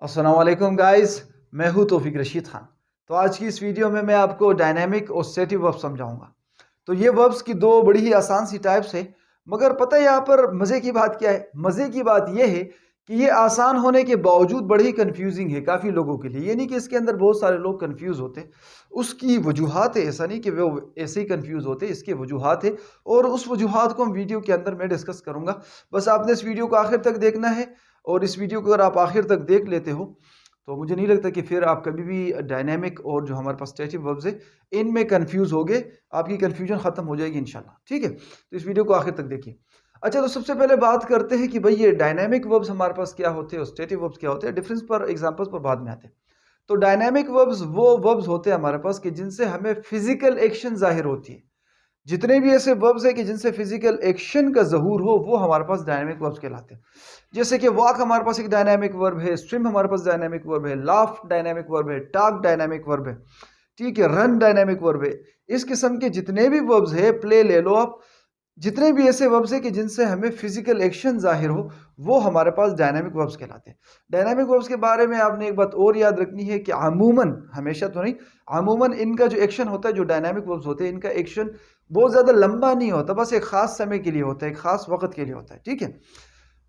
अस्सलाम वालेकुम गाइस, मैं हूं तौफीक रशीद खान। तो आज की इस वीडियो में मैं आपको डायनामिक और स्टेटिव वर्ब समझाऊंगा। तो ये वर्ब्स की दो बड़ी ही आसान सी टाइप्स है, मगर पता है यहाँ पर मज़े की बात क्या है? मज़े की बात ये है कि ये आसान होने के बावजूद बड़ी ही कंफ्यूजिंग है काफ़ी लोगों के लिए। ये नहीं कि इसके अंदर बहुत सारे लोग कंफ्यूज होते, उसकी वजूहात है। ऐसा नहीं कि वो ऐसे ही कंफ्यूज होते, इसके वजूहात है और उस वजूहात को हम वीडियो के अंदर मैं डिस्कस करूंगा। बस आपने इस वीडियो को आखिर तक देखना है और इस वीडियो को अगर आप आखिर तक देख लेते हो तो मुझे नहीं लगता कि फिर आप कभी भी डायनेमिक और जो हमारे पास स्टैटिक वर्ब्स है इनमें कंफ्यूज होगे। आपकी कंफ्यूजन खत्म हो जाएगी इंशाल्लाह। ठीक है, तो इस वीडियो को आखिर तक देखिए। अच्छा, तो सबसे पहले बात करते हैं कि भाई ये डायनेमिक वर्ब्स हमारे पास क्या होते हैं और स्टैटिक वर्ब्स क्या होते हैं। डिफरेंस पर एग्जांपल्स पर बाद में आते हैं। तो डायनेमिक वर्ब्स वो वर्ब्स होते हैं हमारे पास कि जिनसे हमें फिजिकल एक्शन जाहिर होती है। जितने भी ऐसे वर्ब्स है कि जिनसे फिजिकल एक्शन का ज़हूर हो वो हमारे पास डायनामिक वर्ब्स कहलाते हैं। जैसे कि वॉक हमारे पास एक डायनामिक वर्ब है, स्विम हमारे पास डायनामिक वर्ब है, लाफ डायनामिक वर्ब है, टॉक डायनामिक वर्ब है। ठीक है, रन डायनामिक वर्ब है। इस किस्म के जितने भी वर्ब्स है, प्ले ले लो आप, जितने भी ऐसे वर्ब्स है कि जिनसे हमें फिजिकल एक्शन जाहिर हो वो हमारे पास डायनामिक वर्ब्स कहलाते हैं। डायनामिक वर्ब्स के बारे में आपने एक बात और याद रखनी है कि अमूमन, हमेशा तो नहीं, अमूमन इनका जो एक्शन होता है, जो डायनामिक वर्ब्स होते हैं, इनका एक्शन बहुत ज़्यादा लंबा नहीं होता, बस एक ख़ास समय के लिए होता है, एक ख़ास वक्त के लिए होता है। ठीक है,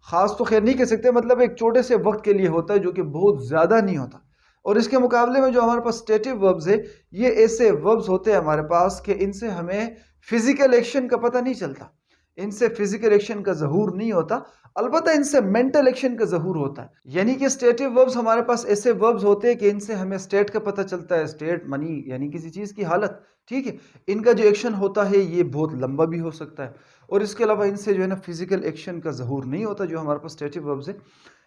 ख़ास तो खैर नहीं कह सकते, मतलब एक छोटे से वक्त के लिए होता है जो कि बहुत ज़्यादा नहीं होता। और इसके मुकाबले में जो हमारे पास स्टेटिव वर्ब्स है, ये ऐसे वर्ब्स होते हैं हमारे पास कि इनसे हमें फिजिकल एक्शन का पता नहीं चलता, इनसे फिजिकल एक्शन का ज़हूर नहीं होता, अलबत्ता इनसे मेंटल एक्शन का ज़हूर होता है। यानी कि स्टेटिव वर्ब्स हमारे पास ऐसे वर्ब्स होते हैं कि इनसे हमें स्टेट का पता चलता है, स्टेट मनी यानी किसी चीज़ की हालत। ठीक है, इनका जो एक्शन होता है ये बहुत लंबा भी हो सकता है और इसके अलावा इनसे जो है ना फिजिकल एक्शन का ज़हूर नहीं होता जो हमारे पास स्टेटिव वर्ब्स है।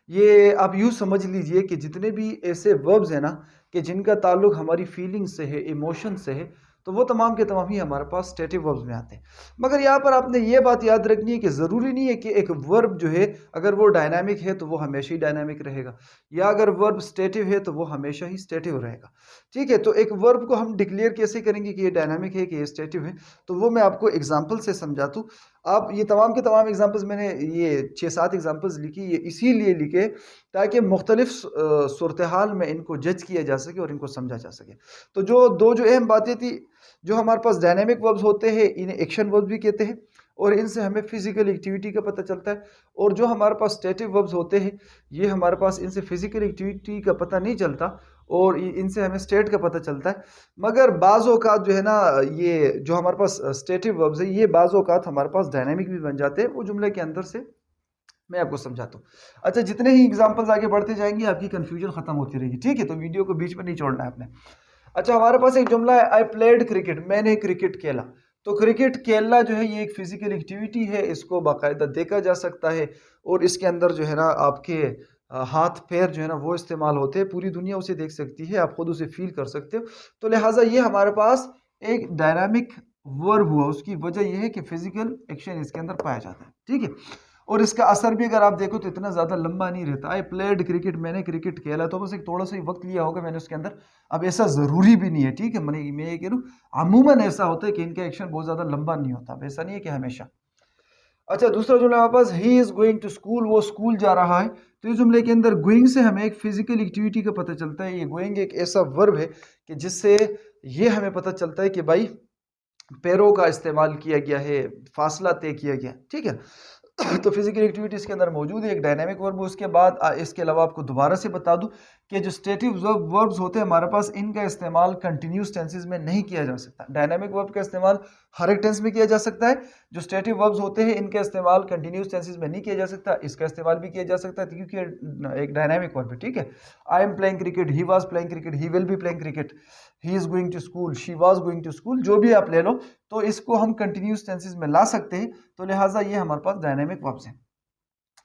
ये आप यूँ समझ लीजिए कि जितने भी ऐसे वर्ब्स हैं ना कि जिनका ताल्लुक हमारी फीलिंग से है, इमोशन से है, तो वो तमाम के तमाम ही हमारे पास स्टेटिव वर्ब्स में आते हैं। मगर यहाँ पर आपने ये बात याद रखनी है कि ज़रूरी नहीं है कि एक वर्ब जो है अगर वो डायनामिक है तो वो हमेशा ही डायनामिक रहेगा, या अगर वर्ब स्टेटिव है तो वो हमेशा ही स्टेटिव रहेगा। ठीक है, तो एक वर्ब को हम डिक्लेयर कैसे करेंगे कि ये डायनामिक है कि ये स्टेटिव है, तो वो मैं आपको एग्जाम्पल से समझा दूँ। आप ये तमाम के तमाम एग्जाम्पल्स, मैंने ये 6-7 एग्जाम्पल्स लिखी, ये इसीलिए लिखे ताकि मुख्तलिफ सूरत हाल में इनको जज किया जा सके और इनको समझा जा सके। तो जो अहम बातें थी, जो हमारे पास डायनेमिक वर्ब्स होते हैं इन्हें एक्शन वर्ब्स भी कहते हैं और इनसे हमें फिजिकल एक्टिविटी का पता चलता है। और जो हमारे पास स्टेटिव वर्ब्स होते हैं, ये हमारे पास इनसे फिजिकल एक्टिविटी का पता नहीं चलता और इनसे हमें स्टेट का पता चलता है। मगर बाज़ औक़ात जो है ना, ये जो हमारे पास स्टेटिव वर्ब्स है, ये बाज़ औक़ात हमारे पास डायनेमिक भी बन जाते हैं, वो जुमले के अंदर से मैं आपको समझाता हूँ। अच्छा, जितने ही एग्जांपल्स आगे बढ़ते जाएंगे आपकी कंफ्यूजन खत्म होती रहेगी। ठीक है, तो वीडियो को बीच में नहीं छोड़ना है आपने। अच्छा, हमारे पास एक जुमला है, आई प्लेड क्रिकेट, मैंने क्रिकेट खेला। तो क्रिकेट खेलना जो है ये एक फिजिकल एक्टिविटी है, इसको बाकायदा देखा जा सकता है और इसके अंदर जो है ना आपके हाथ पैर जो है ना वो इस्तेमाल होते हैं, पूरी दुनिया उसे देख सकती है, आप खुद उसे फील कर सकते हो। तो लिहाजा ये हमारे पास एक डायनामिक वर्ब हुआ, उसकी वजह यह है कि फिजिकल एक्शन इसके अंदर पाया जाता है। ठीक है, और इसका असर भी अगर आप देखो तो इतना ज़्यादा लंबा नहीं रहता। आई प्लेड क्रिकेट, मैंने क्रिकेट खेला, तो बस एक थोड़ा सा ही वक्त लिया होगा मैंने उसके अंदर। अब ऐसा ज़रूरी भी नहीं है। ठीक है, मैं ये कह रहा हूँ अमूमन ऐसा होता है कि इनका एक्शन बहुत ज़्यादा लंबा नहीं होता, अब ऐसा नहीं है कि हमेशा। अच्छा, दूसरा जुमला हमारे पास, he is going to school, वो स्कूल जा रहा है। तो इस जुमले के अंदर गोइंग से हमें एक फिजिकल एक्टिविटी का पता चलता है। ये गोइंग एक ऐसा वर्ब है कि जिससे ये हमें पता चलता है कि भाई पैरों का इस्तेमाल किया गया है, फासला तय किया गया। ठीक है, तो फिजिकल एक्टिविटी इसके अंदर मौजूद है, एक डायनामिक वर्ब। उसके बाद इसके अलावा आपको दोबारा से बता दूं कि जो स्टेटिव वर्ब्स होते हैं हमारे पास, इनका इस्तेमाल कंटिन्यूस टेंसेस में नहीं किया जा सकता। डायनामिक वर्ब का इस्तेमाल हर एक टेंस में किया जा सकता है, जो स्टेटिव वर्ब्स होते हैं इनका इस्तेमाल कंटिन्यूस टेंसेस में नहीं किया जा सकता। इसका इस्तेमाल भी किया जा सकता है क्योंकि एक डायनामिक वर्ब है। ठीक है, I am playing cricket, he was playing cricket, he will be playing cricket, he is going to school, she was going to school, जो भी आप ले लो, तो इसको हम कंटिन्यूस टेंसेस में ला सकते हैं। तो लिहाजा ये हमारे पास डायनामिक वर्ब्स हैं।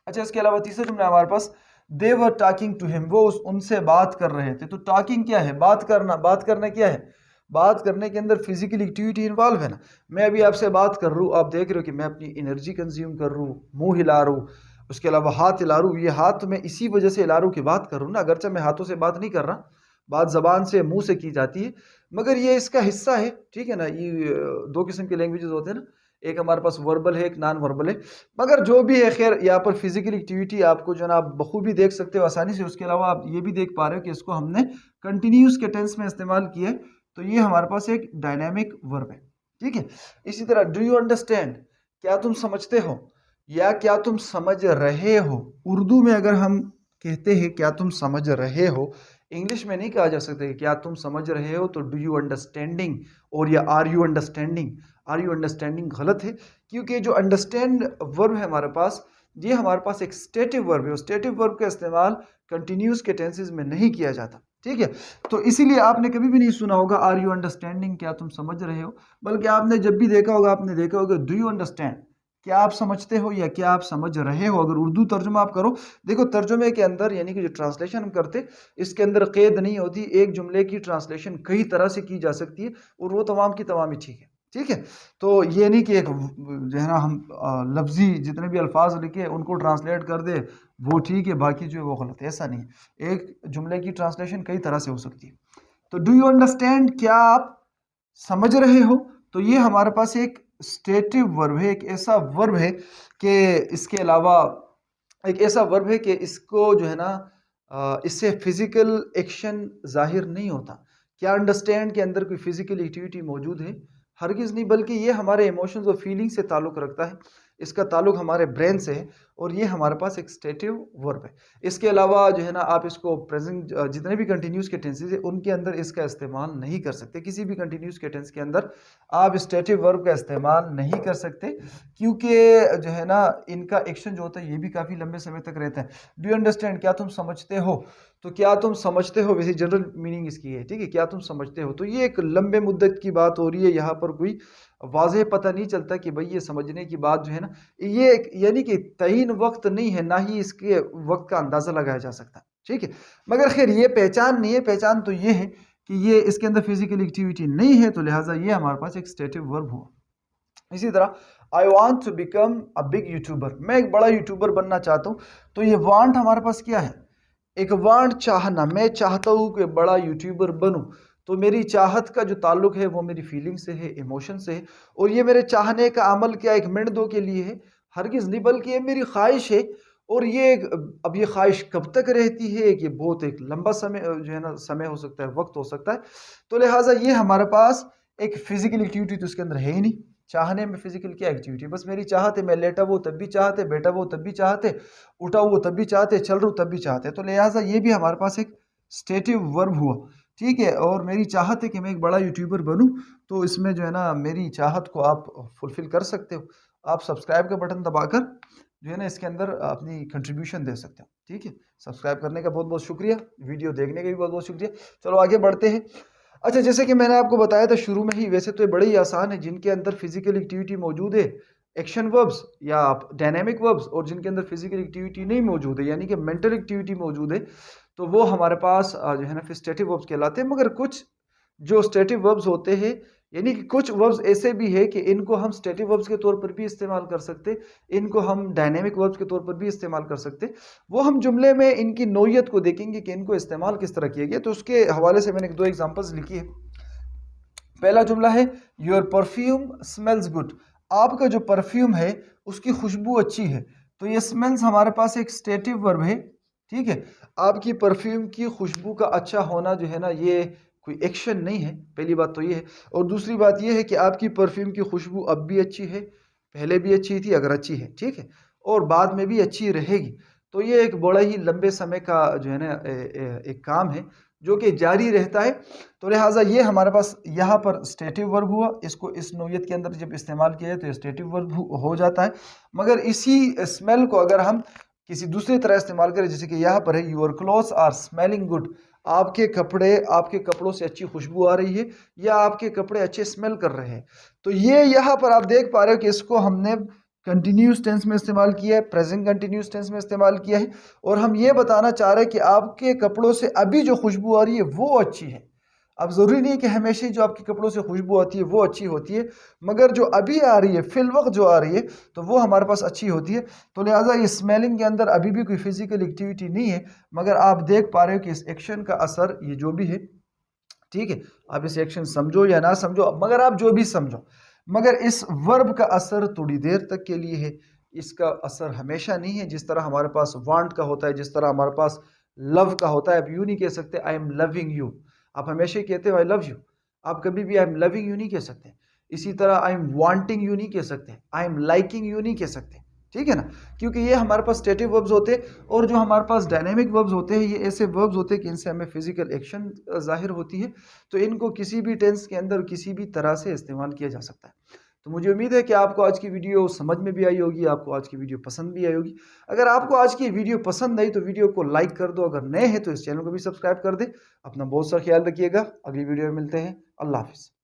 अच्छा, इसके अलावा तीसरा जुमला हमारे पास, दे वर टॉकिंग टू हिम, वो उनसे बात कर रहे थे। तो टॉकिंग क्या है? बात करना। बात करना क्या है? बात करने के अंदर फिजिकल एक्टिविटी इन्वॉल्व है ना। मैं अभी आपसे बात कर रहा हूँ, आप देख रहे हो कि मैं अपनी एनर्जी कंज्यूम कर रहा हूँ, मुंह हिला रहा हूँ, उसके अलावा हाथ हिला रहा हूँ। ये हाथ मैं इसी वजह से हिला रहा हूँ कि बात कर रहा हूँ ना, अगरचे मैं हाथों से बात नहीं कर रहा, बात जबान से, मुंह से की जाती है, मगर ये इसका हिस्सा है। ठीक है ना, ये दो किस्म के लैंग्वेजेस होते हैं ना, एक हमारे पास वर्बल है, एक नॉन वर्बल है। मगर जो भी है खैर, यहाँ पर फिजिकल एक्टिविटी आपको जो है ना आप बखूबी देख सकते हो आसानी से। उसके अलावा आप ये भी देख पा रहे हो कि इसको हमने कंटिन्यूस के टेंस में इस्तेमाल किया है, तो ये हमारे पास एक डायनेमिक वर्ब है। ठीक है, इसी तरह डू यू अंडरस्टैंड, क्या तुम समझते हो या क्या तुम समझ रहे हो। उर्दू में अगर हम कहते हैं क्या तुम समझ रहे हो, इंग्लिश में नहीं कहा जा सकता क्या तुम समझ रहे हो, तो डू यू अंडरस्टैंडिंग और या are you understanding. Are you understanding गलत है, क्योंकि जो अंडरस्टैंड वर्ब है हमारे पास, ये हमारे पास एक स्टेटिव वर्ब है और स्टेटिव वर्ब का इस्तेमाल कंटिन्यूस के टेंसेस में नहीं किया जाता। ठीक है, तो इसीलिए आपने कभी भी नहीं सुना होगा आर यू अंडरस्टैंडिंग, क्या तुम समझ रहे हो, बल्कि आपने जब भी देखा होगा आपने देखा होगा डू यू अंडरस्टैंड, क्या आप समझते हो या क्या आप समझ रहे हो। अगर उर्दू तर्जुमा आप करो, देखो तर्जुमे के अंदर यानी कि जो ट्रांसलेशन हम करते, इसके अंदर कैद नहीं होती। एक जुमले की ट्रांसलेशन कई तरह से की जा सकती है और वो तमाम की तमाम ही ठीक है। ठीक है, तो ये नहीं कि एक जो है ना हम लफ्जी जितने भी अल्फाज लिखे उनको ट्रांसलेट कर दे वो ठीक है, बाकी जो है वो गलत है, ऐसा नहीं है। एक जुमले की ट्रांसलेशन कई तरह से हो सकती है। तो डू यू अंडरस्टैंड, क्या आप समझ रहे हो, तो ये हमारे पास एक स्टेटिव वर्ब है, एक ऐसा वर्ब है कि इसके अलावा एक ऐसा वर्ब है कि इसको जो है ना इससे फिजिकल एक्शन जाहिर नहीं होता। क्या अंडरस्टैंड के अंदर कोई फिजिकल एक्टिविटी मौजूद है? हरगिज़ नहीं, बल्कि ये हमारे इमोशंस और फीलिंग से ताल्लुक़ रखता है। इसका ताल्लुक़ हमारे ब्रेन से है और ये हमारे पास एक स्टेटिव वर्ब है। इसके अलावा जो है ना आप इसको प्रेजेंट जितने भी कंटिन्यूस के टेंसेस है उनके अंदर इसका इस्तेमाल नहीं कर सकते। किसी भी कंटिन्यूस के टेंस के अंदर आप स्टेटिव वर्ब का इस्तेमाल नहीं कर सकते, क्योंकि जो है ना इनका एक्शन जो होता है ये भी काफ़ी लंबे समय तक रहता है। डू यू अंडरस्टैंड, क्या तुम समझते हो, तो क्या तुम समझते हो वैसे जनरल मीनिंग इसकी है। ठीक है, क्या तुम समझते हो, तो ये एक लंबे मुद्दत की बात हो रही है, यहाँ पर कोई वाज़ेह पता नहीं चलता कि भाई ये समझने की बात जो है ना, ये एक यानी कि तयीन वक्त नहीं है, ना ही इसके वक्त का अंदाज़ा लगाया जा सकता। ठीक है, मगर खैर ये पहचान नहीं है। पहचान तो ये है कि ये इसके अंदर फिजिकल एक्टिविटी नहीं है, तो लिहाजा ये हमारे पास एक स्टेटिव वर्ब हुआ। इसी तरह I want to become a big YouTuber, मैं एक बड़ा यूट्यूबर बनना चाहता हूँ, तो ये वांट हमारे पास क्या है, एक वांट चाहना। मैं चाहता हूँ कि बड़ा यूट्यूबर बनूं, तो मेरी चाहत का जो ताल्लुक है वो मेरी फीलिंग से है, इमोशन से है। और ये मेरे चाहने का अमल क्या एक मिनट दो के लिए है, हरगिज़ नहीं, बल्कि ये मेरी ख्वाहिश है। और ये अब ये ख्वाहिश कब तक रहती है कि बहुत एक लंबा समय जो है ना समय हो सकता है, वक्त हो सकता है। तो लिहाजा ये हमारे पास एक फिजिकल एक्टिविटी तो इसके अंदर है ही नहीं। चाहने में फिजिकल क्या एक्टिविटी, बस मेरी चाहत है, मैं लेटा वो तब भी चाहते, बैठा वो तब भी चाहते, उठा वो तब भी चाहते, चल रहा हूँ तब भी चाहते। तो लिहाजा ये भी हमारे पास एक स्टेटिव वर्ब हुआ। ठीक है, और मेरी चाहत है कि मैं एक बड़ा यूट्यूबर बनूं, तो इसमें जो है ना मेरी चाहत को आप फुलफिल कर सकते हो। आप सब्सक्राइब का बटन दबाकर जो है ना इसके अंदर अपनी कंट्रीब्यूशन दे सकते हो। ठीक है, सब्सक्राइब करने का बहुत बहुत शुक्रिया, वीडियो देखने का भी बहुत बहुत शुक्रिया। चलो आगे बढ़ते हैं। अच्छा, जैसे कि मैंने आपको बताया था शुरू में ही, वैसे तो ये बड़े ही आसान है जिनके अंदर फिजिकल एक्टिविटी मौजूद है, एक्शन वर्ब्स या डायनेमिक वर्ब्स, और जिनके अंदर फिजिकल एक्टिविटी नहीं मौजूद है यानी कि मेंटल एक्टिविटी मौजूद है, तो वो हमारे पास जो है ना फिर स्टेटिव वर्ब्स कहलाते हैं। मगर कुछ जो स्टेटिव वर्ब्स होते हैं, यानी कि कुछ वर्ब्स ऐसे भी है कि इनको हम स्टेटिव वर्ब्स के तौर पर भी इस्तेमाल कर सकते, इनको हम डायनेमिक वर्ब्स के तौर पर भी इस्तेमाल कर सकते। वो हम जुमले में इनकी नोयत को देखेंगे कि इनको इस्तेमाल किस तरह किया गया। तो उसके हवाले से मैंने 2 एग्जांपल्स लिखी है। पहला जुमला है योर परफ्यूम स्मेल्स गुड, आपका जो परफ्यूम है उसकी खुशबू अच्छी है। तो ये स्मेल्स हमारे पास एक स्टेटिव वर्ब है। ठीक है, आपकी परफ्यूम की खुशबू का अच्छा होना जो है ना ये कोई एक्शन नहीं है, पहली बात तो ये है। और दूसरी बात ये है कि आपकी परफ्यूम की खुशबू अब भी अच्छी है, पहले भी अच्छी थी, अगर अच्छी है ठीक है, और बाद में भी अच्छी रहेगी। तो ये एक बड़ा ही लंबे समय का जो है ना एक काम है जो कि जारी रहता है। तो लिहाजा ये हमारे पास यहाँ पर स्टेटिव वर्ब हुआ, इसको इस नोयत के अंदर जब इस्तेमाल किया है तो स्टेटिव वर्ब हो जाता है। मगर इसी स्मेल को अगर हम किसी दूसरी तरह इस्तेमाल करें, जैसे कि यहाँ पर है your clothes are smelling good, आपके कपड़े, आपके कपड़ों से अच्छी खुशबू आ रही है या आपके कपड़े अच्छे स्मेल कर रहे हैं। तो ये यहाँ पर आप देख पा रहे हो कि इसको हमने कंटिन्यूस टेंस में इस्तेमाल किया है, प्रेजेंट कंटिन्यूस टेंस में इस्तेमाल किया है, और हम ये बताना चाह रहे हैं कि आपके कपड़ों से अभी जो खुशबू आ रही है वो अच्छी है। अब ज़रूरी नहीं है कि हमेशा जो आपके कपड़ों से खुशबू आती है वो अच्छी होती है, मगर जो अभी आ रही है फिल वक्त जो आ रही है तो वो हमारे पास अच्छी होती है। तो लिहाजा ये स्मेलिंग के अंदर अभी भी कोई फिजिकल एक्टिविटी नहीं है, मगर आप देख पा रहे हो कि इस एक्शन का असर ये जो भी है, ठीक है, आप इस एक्शन समझो या ना समझो, मगर आप जो भी समझो, मगर इस वर्ब का असर थोड़ी देर तक के लिए है, इसका असर हमेशा नहीं है। जिस तरह हमारे पास वांट का होता है, जिस तरह हमारे पास लव का होता है। आप यूँ नहीं कह सकते आई एम लविंग यू, आप हमेशा कहते हो आई लव यू। आप कभी भी आई एम लविंग यू नहीं कह सकते। इसी तरह आई एम वांटिंग यू नहीं कह सकते, आई एम लाइकिंग यू नहीं कह सकते, ठीक है ना, क्योंकि ये हमारे पास स्टेटिव वर्ब्स होते हैं। और जो हमारे पास डायनेमिक वर्ब्स होते हैं, ये ऐसे वर्ब्स होते हैं कि इनसे हमें फिजिकल एक्शन जाहिर होती है। तो इनको किसी भी टेंस के अंदर किसी भी तरह से इस्तेमाल किया जा सकता है। तो मुझे उम्मीद है कि आपको आज की वीडियो समझ में भी आई होगी, आपको आज की वीडियो पसंद भी आई होगी। अगर आपको आज की वीडियो पसंद आई तो वीडियो को लाइक कर दो, अगर नए हैं तो इस चैनल को भी सब्सक्राइब कर दे। अपना बहुत सा ख्याल रखिएगा, अगली वीडियो में मिलते हैं। अल्लाह हाफिज़।